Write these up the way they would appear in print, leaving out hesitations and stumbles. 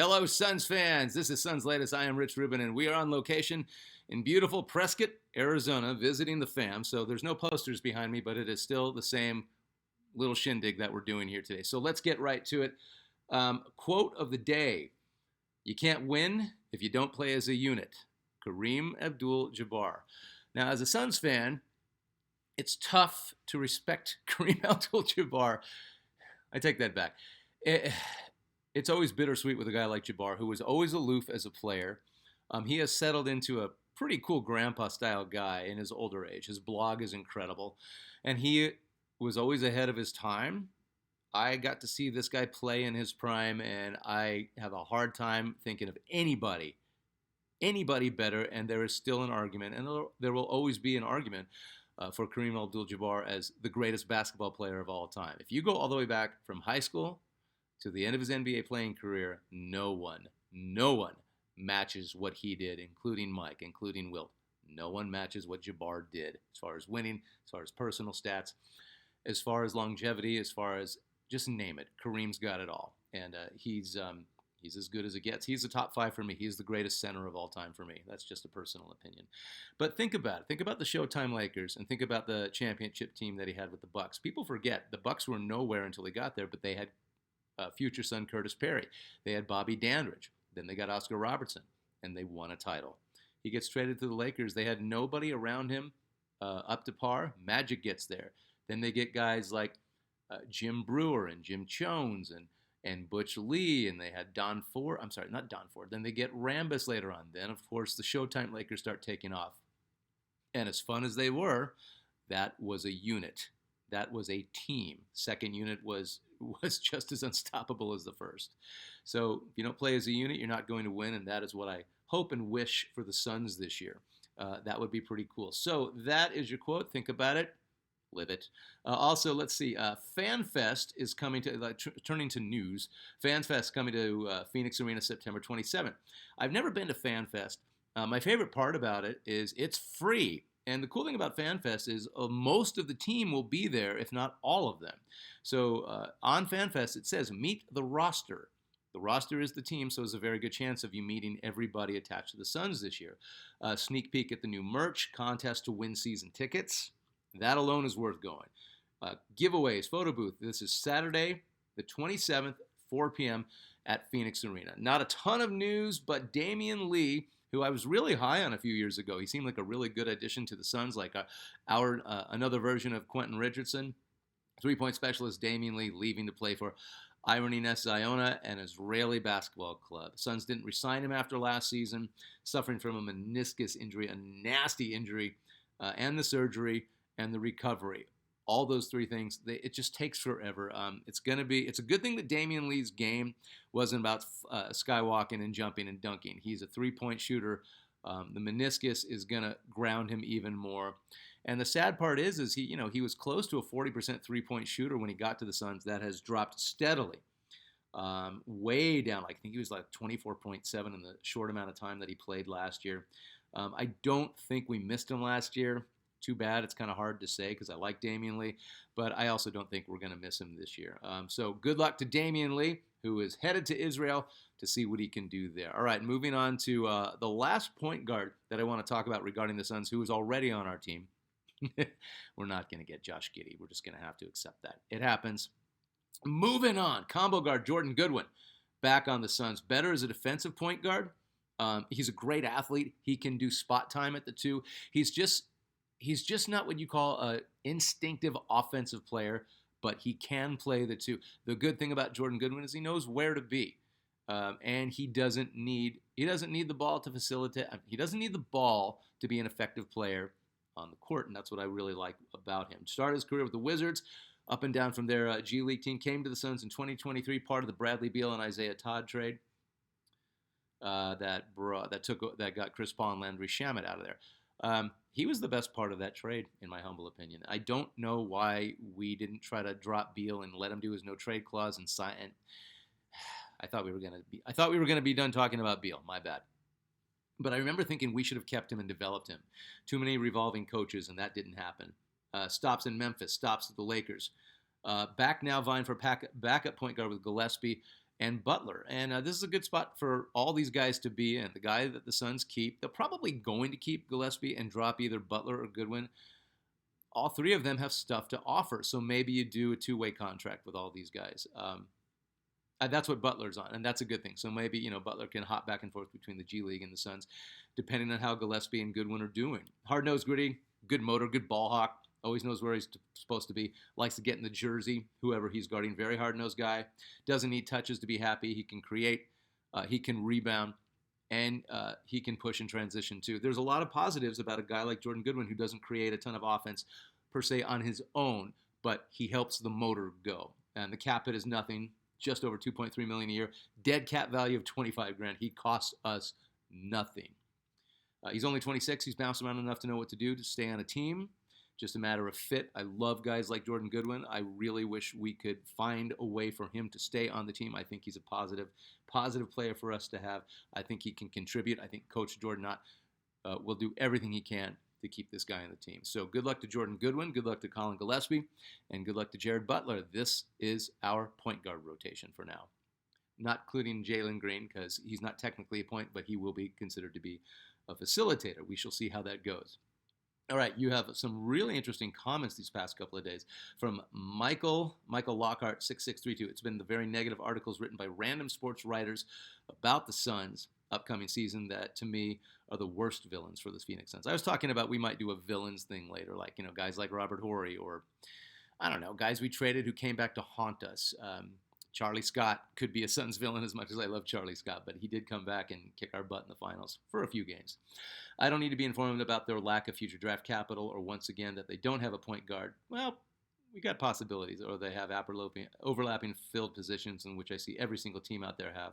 Hello, Suns fans. This is Suns Latest. I am Rich Rubin, and we are on location in beautiful Prescott, Arizona, visiting the fam. So there's no posters behind me, but it is still the same little shindig that we're doing here today. So let's get right to it. Quote of the day: "You can't win if you don't play as a unit." Kareem Abdul-Jabbar. Now, as a Suns fan, it's tough to respect Kareem Abdul-Jabbar. I take that back. It's always bittersweet with a guy like Jabbar, who was always aloof as a player. He has settled into a pretty cool grandpa-style guy in his older age. His blog is incredible, and he was always ahead of his time. I got to see this guy play in his prime, and I have a hard time thinking of anybody better, and there is still an argument, and there will always be an argument for Kareem Abdul-Jabbar as the greatest basketball player of all time. If you go all the way back from high school to the end of his NBA playing career, no one matches what he did, including Mike, including Wilt. No one matches what Jabbar did as far as winning, as far as personal stats, as far as longevity, as far as just name it. Kareem's got it all, and he's as good as it gets. He's the top 5 for me. He's the greatest center of all time for me. That's just a personal opinion. But think about it. Think about the Showtime Lakers, and think about the championship team that he had with the Bucks. People forget the Bucks were nowhere until he got there, but they had future son Curtis Perry. They had Bobby Dandridge. Then they got Oscar Robertson, and they won a title. He gets traded to the Lakers. They had nobody around him up to par. Magic gets there. Then they get guys like Jim Brewer and Jim Jones and Butch Lee, and they had Don Ford. I'm sorry, not Don Ford. Then they get Rambis later on. Then, of course, the Showtime Lakers start taking off. And as fun as they were, that was a unit. That was a team. Second unit was just as unstoppable as the first. So if you don't play as a unit, you're not going to win, and that is what I hope and wish for the Suns this year. That would be pretty cool. So that is your quote. Think about it. Live it. Also, let's see. FanFest is coming to, turning to news. FanFest coming to Phoenix Arena September 27th. I've never been to FanFest. My favorite part about it is it's free. And the cool thing about FanFest is most of the team will be there, if not all of them. So on FanFest, it says, meet the roster. The roster is the team, so there's a very good chance of you meeting everybody attached to the Suns this year. Sneak peek at the new merch, contest to win season tickets. That alone is worth going. Giveaways, photo booth. This is Saturday, the 27th, 4 p.m. at Phoenix Arena. Not a ton of news, but Damion Lee, who I was really high on a few years ago. He seemed like a really good addition to the Suns, like another version of Quentin Richardson. Three-point specialist Damion Lee leaving to play for Irony Ness Ziona, an Israeli basketball club. Suns didn't re-sign him after last season, suffering from a meniscus injury, a nasty injury, and the surgery and the recovery. All those three things, it just takes forever. It's a good thing that Damion Lee's game wasn't about skywalking and jumping and dunking. He's a three-point shooter. The meniscus is going to ground him even more. And the sad part is he was close to a 40% three-point shooter when he got to the Suns. That has dropped steadily, way down. I think he was like 24.7 in the short amount of time that he played last year. I don't think we missed him last year. Too bad. It's kind of hard to say because I like Damion Lee, but I also don't think we're going to miss him this year. So good luck to Damion Lee, who is headed to Israel to see what he can do there. All right, moving on to the last point guard that I want to talk about regarding the Suns, who is already on our team. We're not going to get Josh Giddey. We're just going to have to accept that. It happens. Moving on, combo guard Jordan Goodwin back on the Suns. Better as a defensive point guard. He's a great athlete. He can do spot time at the 2. He's just not what you call an instinctive offensive player, but he can play the 2. The good thing about Jordan Goodwin is he knows where to be, and he doesn't need the ball to facilitate. He doesn't need the ball to be an effective player on the court, and that's what I really like about him. Started his career with the Wizards, up and down from their G League team. Came to the Suns in 2023, part of the Bradley Beal and Isaiah Todd trade that got Chris Paul and Landry Shamet out of there. He was the best part of that trade, in my humble opinion. I don't know why we didn't try to drop Beal and let him do his no trade clause and sign. And I thought we were going to be done talking about Beal. My bad. But I remember thinking we should have kept him and developed him. Too many revolving coaches, and that didn't happen. Stops in Memphis, stops at the Lakers. Back now vying for backup point guard with Gillespie and Butler. And this is a good spot for all these guys to be in. The guy that the Suns keep, they're probably going to keep Gillespie and drop either Butler or Goodwin. All three of them have stuff to offer, so maybe you do a two-way contract with all these guys. That's what Butler's on, and that's a good thing. So maybe Butler can hop back and forth between the G League and the Suns, depending on how Gillespie and Goodwin are doing. Hard-nosed, gritty, good motor, good ball hawk. Always knows where he's supposed to be. Likes to get in the jersey, whoever he's guarding. Very hard-nosed guy. Doesn't need touches to be happy. He can create. He can rebound. And he can push and transition too. There's a lot of positives about a guy like Jordan Goodwin who doesn't create a ton of offense per se on his own, but he helps the motor go. And the cap hit is nothing, just over $2.3 million a year. Dead cap value of $25,000. He costs us nothing. He's only 26. He's bounced around enough to know what to do to stay on a team. Just a matter of fit. I love guys like Jordan Goodwin. I really wish we could find a way for him to stay on the team. I think he's a positive player for us to have. I think he can contribute. I think Coach Jordan will do everything he can to keep this guy on the team. So good luck to Jordan Goodwin. Good luck to Colin Gillespie. And good luck to Jared Butler. This is our point guard rotation for now. Not including Jalen Green because he's not technically a point, but he will be considered to be a facilitator. We shall see how that goes. All right, you have some really interesting comments these past couple of days from Michael Lockhart, 6632. It's been the very negative articles written by random sports writers about the Suns' upcoming season that, to me, are the worst villains for the Phoenix Suns. I was talking about we might do a villains thing later, like, guys like Robert Horry or, I don't know, guys we traded who came back to haunt us. Charlie Scott could be a Suns villain as much as I love Charlie Scott, but he did come back and kick our butt in the finals for a few games. I don't need to be informed about their lack of future draft capital or, once again, that they don't have a point guard. Well, we got possibilities, or they have overlapping filled positions in which I see every single team out there have.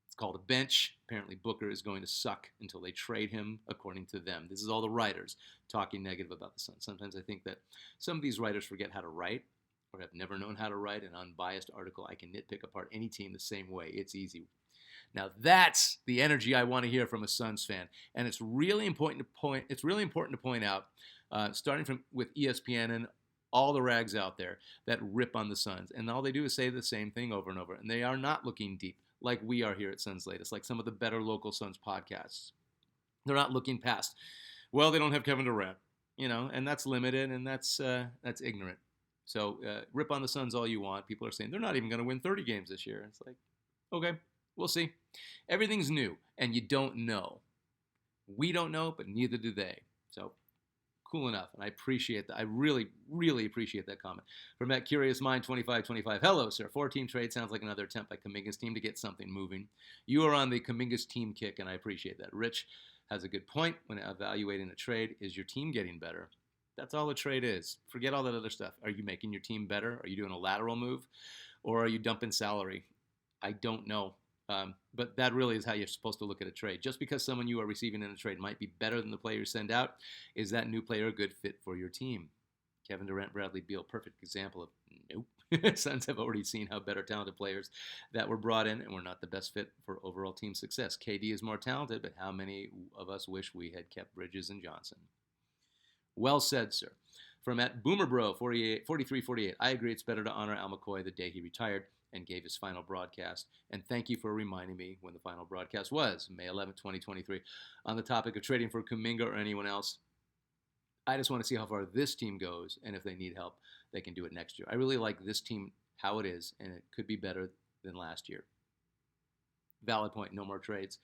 It's called a bench. Apparently Booker is going to suck until they trade him, according to them. This is all the writers talking negative about the Suns. Sometimes I think that some of these writers forget how to write, or have never known how to write an unbiased article. I can nitpick apart any team the same way. It's easy. Now that's the energy I want to hear from a Suns fan, and it's really important to point out, starting with ESPN and all the rags out there that rip on the Suns, and all they do is say the same thing over and over, and they are not looking deep like we are here at Suns Latest, like some of the better local Suns podcasts. They're not looking past. Well, they don't have Kevin Durant, and that's limited, and that's ignorant. So rip on the Suns all you want. People are saying they're not even going to win 30 games this year. It's like, okay, we'll see. Everything's new, and you don't know. We don't know, but neither do they. So cool enough, and I appreciate that. I really, really appreciate that comment. From that Curious Mind 2525, hello, sir. 4-team trade sounds like another attempt by Kuminga's team to get something moving. You are on the Kuminga's team kick, and I appreciate that. Rich has a good point when evaluating a trade. Is your team getting better? That's all a trade is. Forget all that other stuff. Are you making your team better? Are you doing a lateral move? Or are you dumping salary? I don't know. But that really is how you're supposed to look at a trade. Just because someone you are receiving in a trade might be better than the player you send out, is that new player a good fit for your team? Kevin Durant, Bradley Beal, perfect example of nope. Suns have already seen how better talented players that were brought in and were not the best fit for overall team success. KD is more talented, but how many of us wish we had kept Bridges and Johnson? Well said, sir. From at BoomerBro 4348, I agree it's better to honor Al McCoy the day he retired and gave his final broadcast. And thank you for reminding me when the final broadcast was, May 11, 2023. On the topic of trading for Kuminga or anyone else, I just want to see how far this team goes, and if they need help, they can do it next year. I really like this team, how it is, and it could be better than last year. Valid point, no more trades.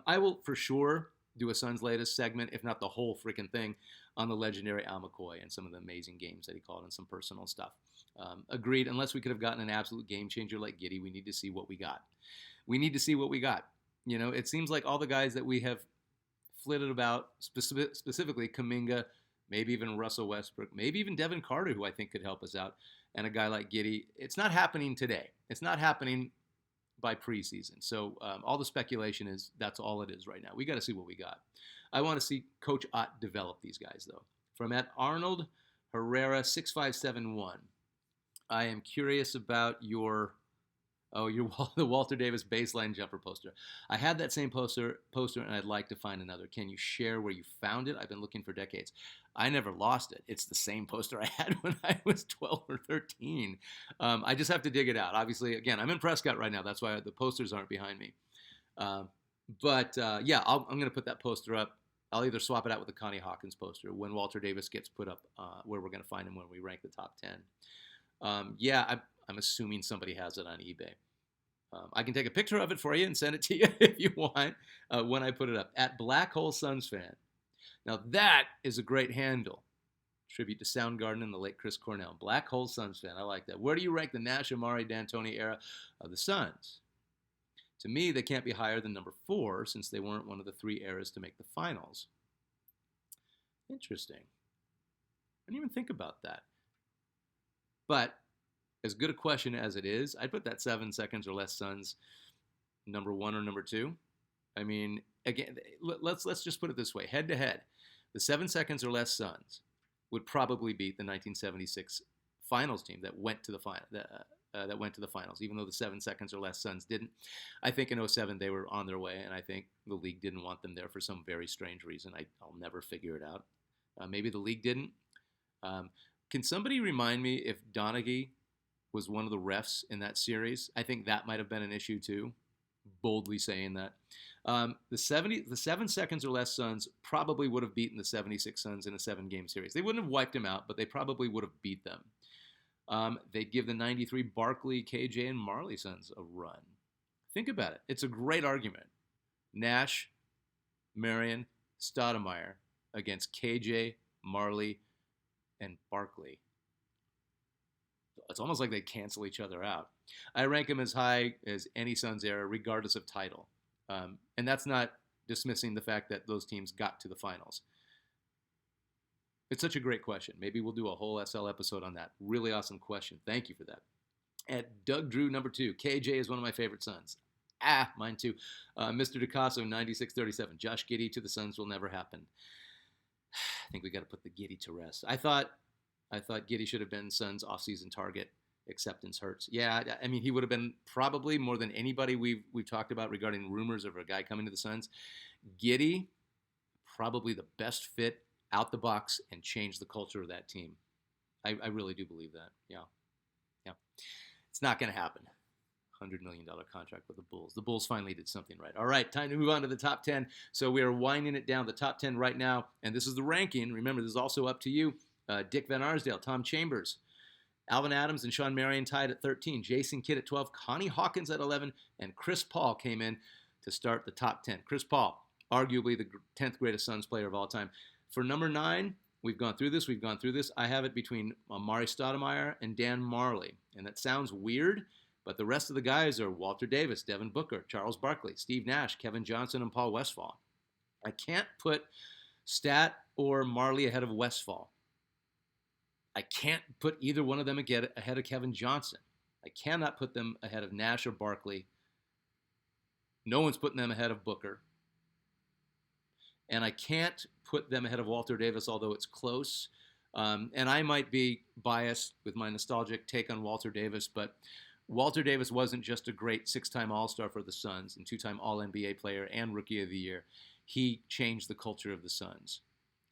I will for sure do a Suns Latest segment, if not the whole freaking thing, on the legendary Al McCoy and some of the amazing games that he called and some personal stuff. Agreed, unless we could have gotten an absolute game changer like Giddey, we need to see what we got. We need to see what we got. It seems like all the guys that we have flitted about, specifically Kuminga, maybe even Russell Westbrook, maybe even Devin Carter, who I think could help us out, and a guy like Giddey, it's not happening today. It's not happening by preseason. So all the speculation is that's all it is right now. We got to see what we got. I want to see Coach Ott develop these guys, though. From at Arnold Herrera 6571, I am curious about your Oh, you're the Walter Davis baseline jumper poster. I had that same poster, and I'd like to find another. Can you share where you found it? I've been looking for decades. I never lost it. It's the same poster I had when I was 12 or 13. I just have to dig it out. Obviously, again, I'm in Prescott right now. That's why the posters aren't behind me. Um, but yeah, I'm going to put that poster up. I'll either swap it out with the Connie Hawkins poster when Walter Davis gets put up, where we're going to find him when we rank the top 10. Yeah, I'm assuming somebody has it on eBay. I can take a picture of it for you and send it to you if you want when I put it up. At Black Hole Suns Fan. Now, that is a great handle. Tribute to Soundgarden and the late Chris Cornell. Black Hole Suns Fan. I like that. Where do you rank the Nash, Amari, D'Antoni era of the Suns? To me, they can't be higher than number 4 since they weren't one of the 3 eras to make the finals. Interesting. I didn't even think about that. But as good a question as it is, I'd put that 7 seconds or less Suns number 1 or number 2. I mean, again, let's just put it this way: head to head, the 7 seconds or less Suns would probably beat the 1976 finals team that went to the final. That went to the finals, even though the 7 seconds or less Suns didn't. I think in 07 they were on their way, and I think the league didn't want them there for some very strange reason. I'll never figure it out. Maybe the league didn't. Can somebody remind me if Donaghy was one of the refs in that series? I think that might have been an issue too. Boldly saying that. The 7 seconds or less Suns probably would have beaten the 76 Suns in a 7-game series. They wouldn't have wiped them out, but they probably would have beat them. They'd give the 93 Barkley, KJ, and Marley Suns a run. Think about it. It's a great argument. Nash, Marion, Stoudemire against KJ, Marley, and Barkley. It's almost like they cancel each other out. I rank them as high as any Suns era, regardless of title. And that's not dismissing the fact that those teams got to the finals. It's such a great question. Maybe we'll do a whole SL episode on that. Really awesome question. Thank you for that. At Doug Drew, number 2, KJ is one of my favorite Suns. Mine too. Mr. DeCasso, 96-37. Josh Giddey to the Suns will never happen. I think we got to put the Giddey to rest. I thought Giddey should have been Suns offseason target. Acceptance hurts. Yeah, I mean, he would have been probably more than anybody we've talked about regarding rumors of a guy coming to the Suns. Giddey, probably the best fit out the box and change the culture of that team. I really do believe that. Yeah. It's not going to happen. $100 million contract with the Bulls. The Bulls finally did something right. All right, time to move on to the top 10. So we are winding it down, the top 10 right now. And this is the ranking. Remember, this is also up to you. Dick Van Arsdale, Tom Chambers, Alvin Adams, and Sean Marion tied at 13. Jason Kidd at 12. Connie Hawkins at 11. And Chris Paul came in to start the top 10. Chris Paul, arguably the 10th greatest Suns player of all time. For number 9, we've gone through this. I have it between Amari Stoudemire and Dan Marley. And that sounds weird, but the rest of the guys are Walter Davis, Devin Booker, Charles Barkley, Steve Nash, Kevin Johnson, and Paul Westphal. I can't put Stat or Marley ahead of Westphal. I can't put either one of them ahead of Kevin Johnson. I cannot put them ahead of Nash or Barkley. No one's putting them ahead of Booker. And I can't put them ahead of Walter Davis, although it's close. And I might be biased with my nostalgic take on Walter Davis, but Walter Davis wasn't just a great 6-time All-Star for the Suns and 2-time All-NBA player and Rookie of the Year. He changed the culture of the Suns.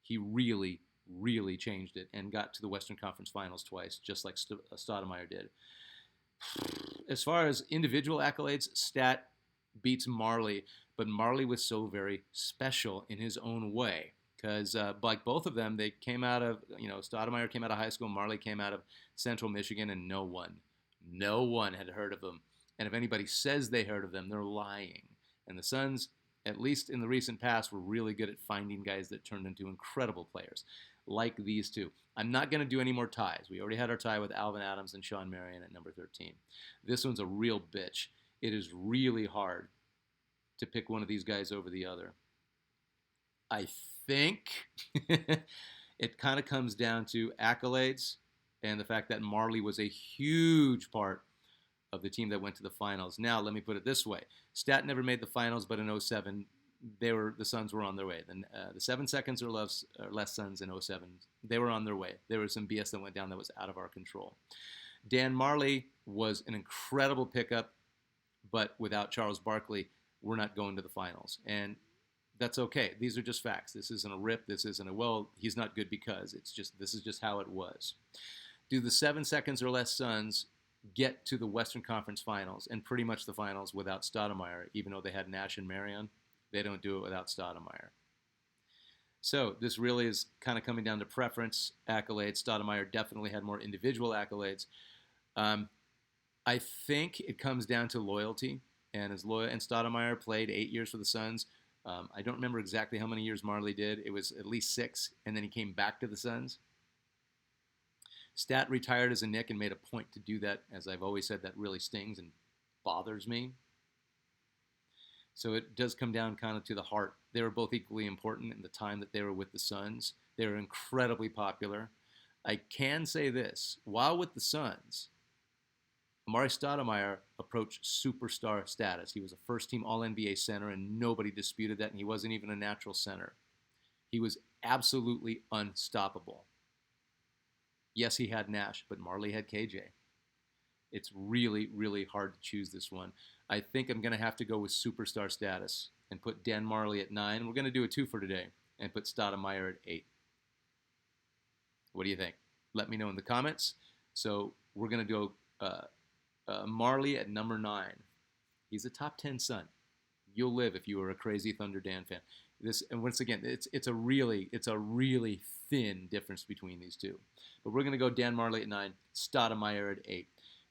He really, really changed it and got to the Western Conference Finals twice, just like Stoudemire did. As far as individual accolades, Stat beats Marley, but Marley was so very special in his own way because like both of them, they came out of, Stoudemire came out of high school, Marley came out of Central Michigan, and no one had heard of them. And if anybody says they heard of them, they're lying. And the Suns, at least in the recent past, were really good at finding guys that turned into incredible players, like these two. I'm not going to do any more ties. We already had our tie with Alvin Adams and Sean Marion at number 13. This one's a real bitch. It is really hard to pick one of these guys over the other. I think it kind of comes down to accolades and the fact that Marley was a huge part of the team that went to the finals. Now, let me put it this way. Stat never made the finals, but in 07, the Suns were on their way. Then the 7 seconds or less Suns in 07, they were on their way. There was some BS that went down that was out of our control. Dan Marley was an incredible pickup. but without Charles Barkley, we're not going to the finals. And that's okay. These are just facts. This isn't a rip. This isn't a, well, he's not good because. It's just, this is just how it was. Do the 7 seconds or less Suns get to the Western Conference Finals and pretty much the finals without Stoudemire, even though they had Nash and Marion? They don't do it without Stoudemire. So this really is kind of coming down to preference, accolades. Stoudemire definitely had more individual accolades. I think it comes down to loyalty. And as Stoudemire played 8 years for the Suns. I don't remember exactly how many years Marley did. It was at least 6, and then he came back to the Suns. Stat retired as a Knick and made a point to do that. As I've always said, that really stings and bothers me. So it does come down kind of to the heart. They were both equally important in the time that they were with the Suns. They were incredibly popular. I can say this. While with the Suns, Amar'e Stoudemire approached superstar status. He was a first-team All-NBA center, and nobody disputed that, and he wasn't even a natural center. He was absolutely unstoppable. Yes, he had Nash, but Marley had KJ. It's really, really hard to choose this one. I think I'm going to have to go with superstar status and put Dan Marley at 9. We're going to do a 2 for today and put Stoudemire at 8. What do you think? Let me know in the comments. So we're going to do Marley at number 9. He's a top 10 Sun. You'll live if you were a crazy Thunder Dan fan. And once again, it's a really thin difference between these two. But we're going to go Dan Marley at 9, Stoudemire at 8.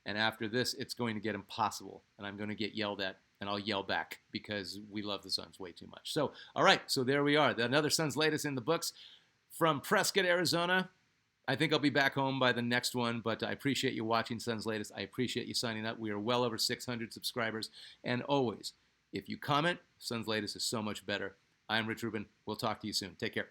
And after this, it's going to get impossible. And I'm going to get yelled at, and I'll yell back because we love the Suns way too much. So, all right, so there we are. Another Suns latest in the books from Prescott, Arizona. I think I'll be back home by the next one, but I appreciate you watching Suns Latest. I appreciate you signing up. We are well over 600 subscribers. And always, if you comment, Suns Latest is so much better. I'm Rich Rubin. We'll talk to you soon. Take care.